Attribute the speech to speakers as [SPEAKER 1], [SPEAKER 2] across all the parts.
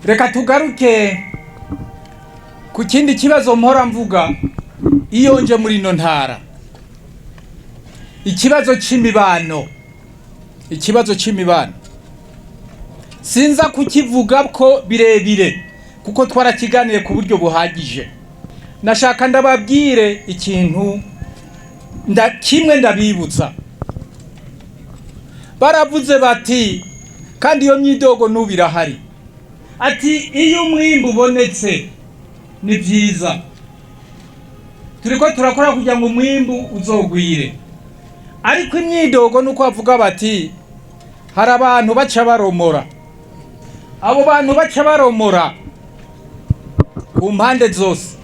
[SPEAKER 1] reka tugaruke ku kindi kibazo mpora mvuga iyo nje muri ino ntara, ikibazo c'imibano sinza kukivuga ko birebire kuko twarakiganiye ku buryo buhagije. Nashaka ndababwire ikintu kimwe ndabibutsa. Baravuze bati kandi iyo myidogo n'ubirahari, ati iyo umwimbu ubonetse ni byiza, turiko turakora kugira ngo umwimbu uzogwire, ariko imyidogo nuko bavuga bati hari abantu baca baromora. Abo bantu baca baromora ku mpande zose.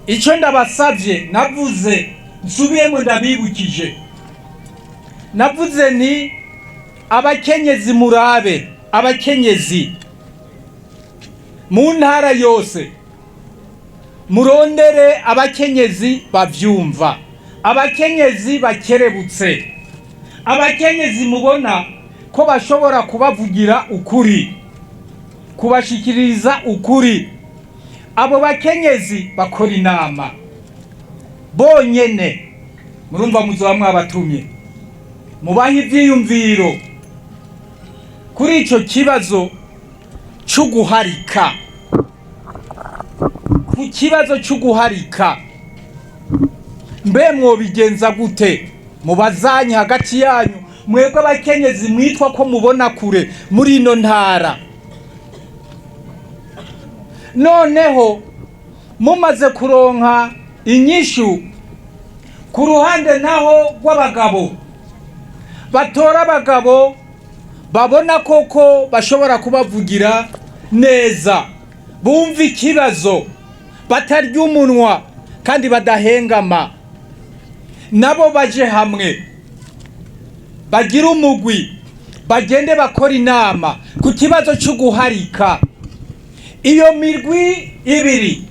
[SPEAKER 1] Ico ndabasavye, navuze nsubiyemo ndabibukije, navuze nti abakenyezi murabe, abakenyezi mu ntara yose murondere abakenyezi bavyumva, abakenyezi bakerebutse, abakenyezi mubona ko bashobora kubavugira ukuri, kubashikiriza ukuri. Abo bakenyezi bakora inama bonyene, murumva muzoba mwabatumye mubaha ivyiyumviro kuri ico kibazo c'uguharika, ku kibazo c'uguharika. Mbe mwobigenza gute? Mubazanye hagati yanyu, mwebwe abakenyezi mwitwa ko mubona kure muri ino ntara. Noneho mumaze kuronka inyishu ku ruhande naho rw'abagabo, batora abagabo babona koko bashobora kubavugira neza, bumva ikibazo, batarya umunwa kandi badahengama. Nabo baje hamwe, bagira umugwi, bagende bakora inama ku kibazo c'uguharika. Iyo mirwi ibiri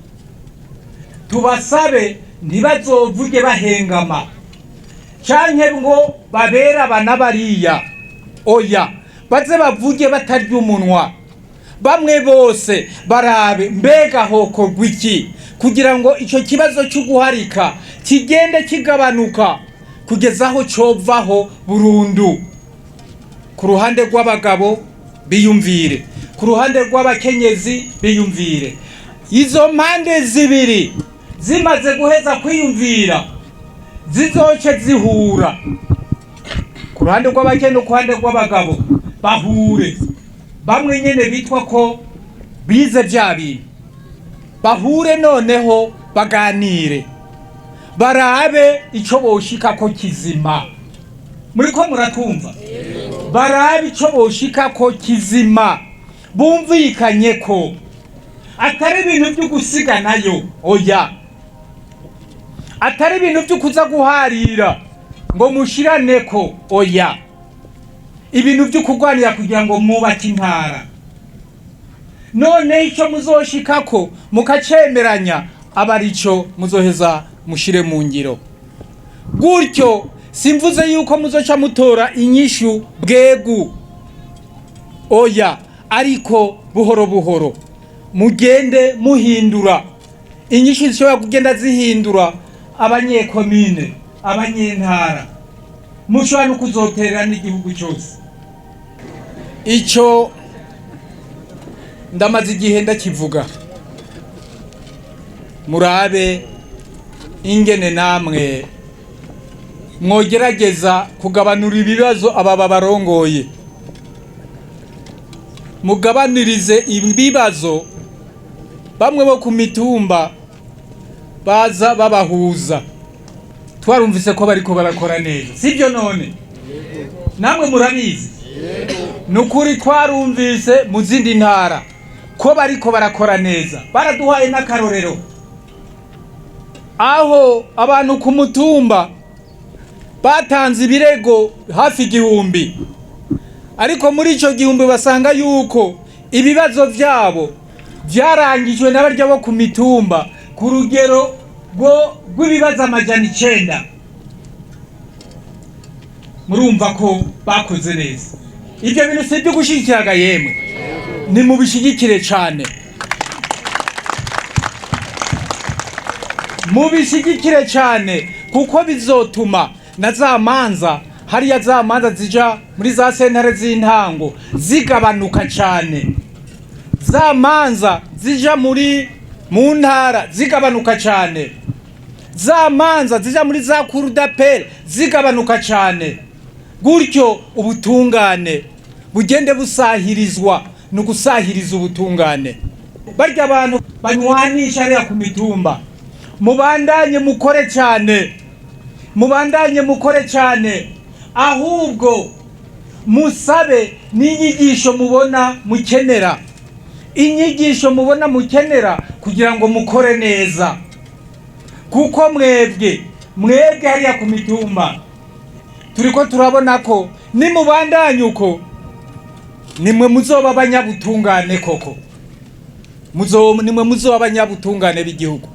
[SPEAKER 1] tubasabe ntibazovuge bahengama canke ngo babera abana bariya, oya, baze bavuge batarya umunwa. Bamwe bose barabe mbega hokorwa iki kugira ngo ico kibazo c'uguharika kigende kigabanuka kugeza aho covaho burundu. Ku ruhande rw'abagabo biyumvire, ku ruhande rw'abakenyezi biyumvire. Izo mpande zibiri zimaze guheza kwiyumvira, zizoce zihura. Ku ruhande rw'abakenyezi, ku ruhande rw'abagabo bahure. Bamwe nyene bitwa ko bize vya bintu bahure, noneho baganire, barabe ico boshika ko kizima. Muriko muratumva? Barabe ico boshika ko kizima, bumvikanye ko atari ibintu byo gusiganayo, oya, atari ibintu byo kuza guharira ngo mushirane ko, oya, ibintu byo kugwanira kugira ngo mwubake intara. None ico muzoshikako mukacemeranya, abarico muzoheza mushire mu ngiro. Gutyo simvuze yuko muzoca mutora inyishu bwegu, oya, ariko buhoro buhoro mugende muhindura inyishu zishobora kugenda zihindura abanyekomine, abanyentara, mushobora no kuzoterera n'igihugu cyose. Ico ndamaze igihe ndakivuga, murabe ingene namwe mwogerageza kugabanura ibibazo aba barongoye, mugabanirize ibibazo bamwe bo ku mitumba baza babahuza. Twarumvise ko bariko barakora neza, sibyo? None namwe murabizi, nukuri twarumvise mu zindi ntara ko bariko barakora neza. Baraduhaye n'akarorero aho abantu ku mutumba batanze ibirego hafi 1000, ariko muri ico 1000 basanga yuko ibibazo vyabo vyarangijwe n'abarya bo ku mitumba ku rugero rw'ibibazo 900. Murumva ko bakoze neza. Ibyo bintu si byo gushikiraga yemwe. ni mubishigikire cyane, mubishigikire cyane, kuko bizotuma na za manza hariya za manza zija muri za sentare z'intango zigabanuka cyane, za manza zija mu ntara zigabanuka cyane, za manza zija muri za kurudapere zigabanuka cyane, gutyo ubutungane bugende busahirizwa no gusahiriza ubutungane. Barya abantu banywanisha hariya ku mitumba, mubandanye mukore cyane, mubandanye mukore cyane, ahubwo musabe n'inyigisho mubona mukenera, inyigisho mubona mukenera kugira ngo mukore neza, kuko mwebwe hariya ku mitumba turiko turabona ko nimubandanye uko nimwe muzoba abanyabutungane koko, nimwe muzoba abanyabutungane b'igihugu.